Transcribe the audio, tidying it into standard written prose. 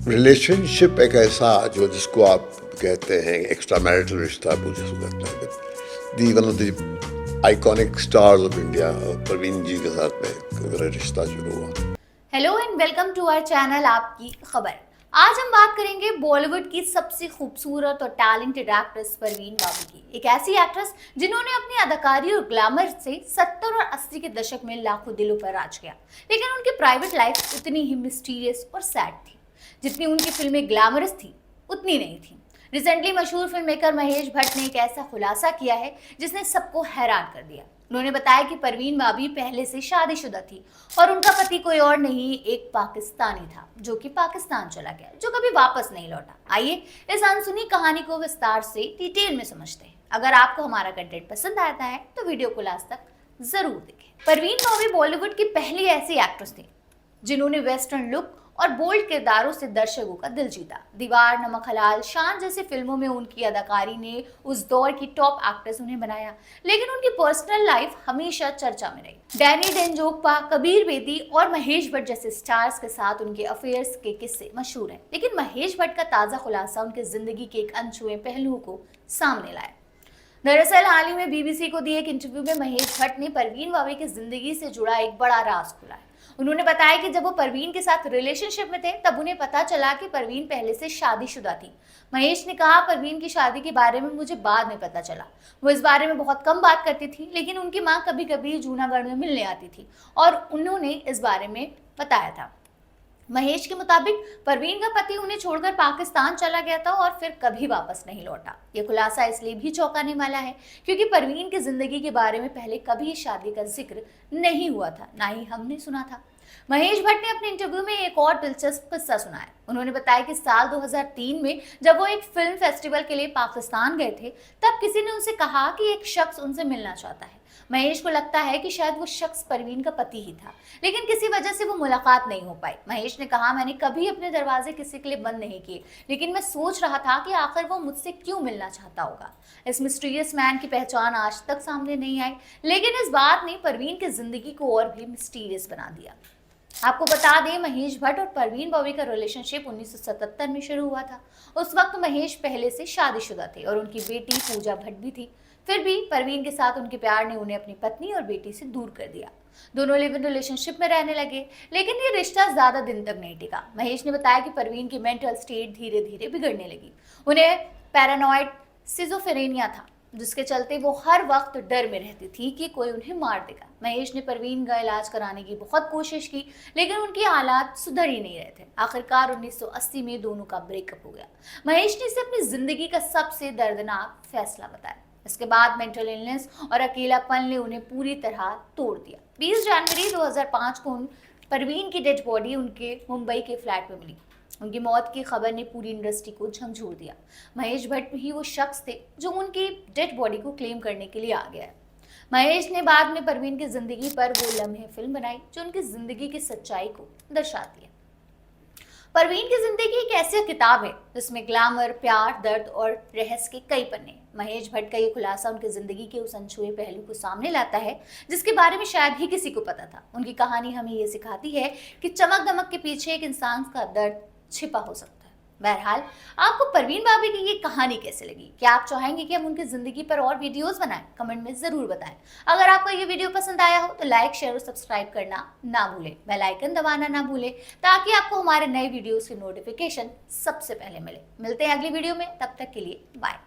Relationship एक ऐसा जो जिसको आप कहते हैं एक्स्ट्रा मैरिटल रिश्ता, मुझे लगता है the one of the iconic stars of India Parveen ji के साथ में मेरा रिश्ता शुरू हुआ। Hello and welcome to our channel Aapki Khabar. आज हम बात करेंगे बॉलीवुड की सबसे खूबसूरत और टैलेंटेड एक्ट्रेस परवीन बाबू की। एक ऐसी एक्ट्रेस जिन्होंने अपनी अदाकारी और ग्लैमर से 70 और 80 के दशक में लाखों दिलों पर राज किया, लेकिन उनकी प्राइवेट लाइफ उतनी ही मिस्टीरियस और सैड थी। जितनी उनकी फिल्में ग्लैमरस थी उतनी नहीं थी। रिसेंटली मशहूर फिल्म मेकर महेश भट्ट ने एक ऐसा खुलासा किया है जिसने सबको हैरान कर दिया। उन्होंने बताया कि परवीन बाबी पहले से शादीशुदा थी और उनका पति कोई और नहीं, एक पाकिस्तानी था जो कि पाकिस्तान चला गया, जो कभी वापस नहीं लौटा। आइए इस अनसुनी कहानी को विस्तार से डिटेल में समझते हैं। अगर आपको हमारा कंटेंट पसंद आता है तो वीडियो को लास्ट तक जरूर देखें। परवीन बाबी बॉलीवुड की पहली ऐसी एक्ट्रेस थी जिन्होंने वेस्टर्न लुक और बोल्ड किरदारों से दर्शकों का दिल जीता। दीवार, नमक हलाल, शान जैसी फिल्मों में उनकी अदाकारी ने उस दौर की टॉप एक्ट्रेस उन्हें बनाया, लेकिन उनकी पर्सनल लाइफ हमेशा चर्चा में रही। डैनी डेंजोगपा, कबीर बेदी और महेश भट्ट जैसे स्टार्स के साथ उनके अफेयर्स के किस्से मशहूर हैं, लेकिन महेश भट्ट का ताजा खुलासा उनकी जिंदगी के एक अनछुए पहलुओं को सामने लाया। दरअसल हाल ही में बीबीसी को दिए एक इंटरव्यू में महेश भट्ट ने परवीन बाबी की जिंदगी से जुड़ा एक बड़ा राज खुला है। उन्होंने बताया कि जब वो परवीन के साथ रिलेशनशिप में थे तब उन्हें पता चला कि परवीन पहले से शादीशुदा थी। महेश ने कहा, परवीन की शादी के बारे में मुझे बाद में पता चला। वो इस बारे में बहुत कम बात करती थी, लेकिन उनकी माँ कभी कभी जूनागढ़ में मिलने आती थी और उन्होंने इस बारे में बताया था। महेश के मुताबिक परवीन का पति उन्हें छोड़कर पाकिस्तान चला गया था और फिर कभी वापस नहीं लौटा। यह खुलासा इसलिए भी चौंकाने वाला है क्योंकि परवीन की जिंदगी के बारे में पहले कभी शादी का जिक्र नहीं हुआ था, ना ही हमने सुना था। महेश भट्ट ने अपने इंटरव्यू में एक और दिलचस्प किस्सा सुनाया। उन्होंने बताया कि साल 2003 में जब वो एक फिल्म फेस्टिवल के लिए पाकिस्तान गए थे, तब किसी ने उनसे कहा कि एक शख्स उनसे मिलना चाहता है। महेश को लगता है कि शायद वो शख्स परवीन का पति ही था, लेकिन किसी वजह से वो मुलाकात नहीं हो पाई। महेश ने कहा, मैंने कभी अपने दरवाजे किसी के लिए बंद नहीं किए, लेकिन मैं सोच रहा था कि आखिर वो मुझसे क्यों मिलना चाहता होगा। इस मिस्टीरियस मैन की पहचान आज तक सामने नहीं आई, लेकिन इस बात ने परवीन की जिंदगी को और भी मिस्टीरियस बना दिया। आपको बता दें, महेश भट्ट और परवीन बाबी का रिलेशनशिप 1977 में शुरू हुआ था। उस वक्त महेश पहले से शादीशुदा थे और उनकी बेटी पूजा भट्ट भी थी। फिर भी परवीन के साथ उनके प्यार ने उन्हें अपनी पत्नी और बेटी से दूर कर दिया। दोनों लिव इन रिलेशनशिप में रहने लगे, लेकिन ये रिश्ता ज्यादा दिन तक नहीं टिका। महेश ने बताया कि परवीन की मेंटल स्टेट धीरे धीरे बिगड़ने लगी। उन्हें पैरानॉइड सिजोफ्रेनिया था, जिसके चलते वो हर वक्त डर में रहती थी कि कोई उन्हें मार देगा। महेश ने परवीन का इलाज कराने की बहुत कोशिश की, लेकिन उनकी हालात सुधर ही नहीं रहे थे। आखिरकार 1980 में दोनों का ब्रेकअप हो गया। महेश ने इसे अपनी जिंदगी का सबसे दर्दनाक फैसला बताया। इसके बाद मेंटल इलनेस और अकेलापन ने उन्हें पूरी तरह तोड़ दिया। 20 जनवरी 2005 को परवीन की डेड बॉडी उनके मुंबई के फ्लैट में मिली। उनकी मौत की खबर ने पूरी इंडस्ट्री को झंझोर दिया। महेश भट्ट ही वो शख्स थे जो उनकी डेड बॉडी को क्लेम करने के लिए आ गया। महेश ने बाद में परवीन की जिंदगी पर वो लम्हे फिल्म बनाई जो उनकी जिंदगी की सच्चाई को दर्शाती है। परवीन की जिंदगी एक ऐसी किताब है जिसमें ग्लैमर, प्यार, दर्द और रहस्य के कई पन्ने। महेश भट्ट का ये खुलासा उनकी जिंदगी के उस अनछुए पहलू को सामने लाता है जिसके बारे में शायद ही किसी को पता था। उनकी कहानी हमें ये सिखाती है कि चमक दमक के पीछे एक इंसान का दर्द छिपा हो सकता है। बहरहाल, आपको परवीन बाबी की ये कहानी कैसे लगी? क्या आप चाहेंगे कि हम उनकी जिंदगी पर और वीडियोस बनाएं? कमेंट में जरूर बताएं। अगर आपको ये वीडियो पसंद आया हो तो लाइक, शेयर और सब्सक्राइब करना ना भूलें। बेल आइकन दबाना ना भूलें ताकि आपको हमारे नए वीडियोस की नोटिफिकेशन सबसे पहले मिले। मिलते हैं अगली वीडियो में, तब तक के लिए बाय।